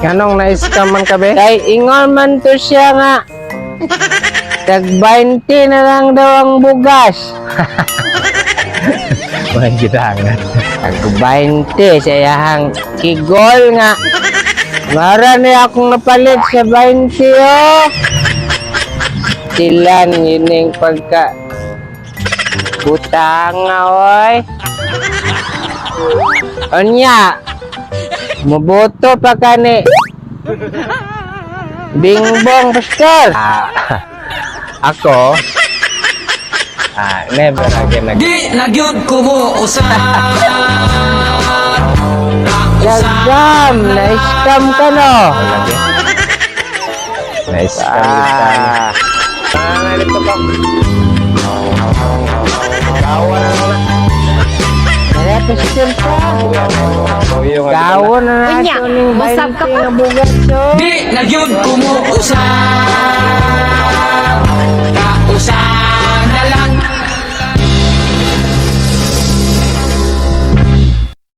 Ganong na-scam man ka be? Kay ingon man to siya nga. Tag 20 na lang daw ang bugas. Mga gitangan. Tag 20 sa iyahang kigol nga. Mara niya akong napalit sa 20 oh. Silan yun yung pagka butang nga oy. Anya, maboto pa ka ni Bingbong Pastor. Ako, never again Di nagyud ko mo usahan. Gagam, na-scam ka no. Na-scam Ito pa. Kaya Pastor pa. Gawon na natin yung 20 nga bugas oh. Di nagyud ko mo usahan.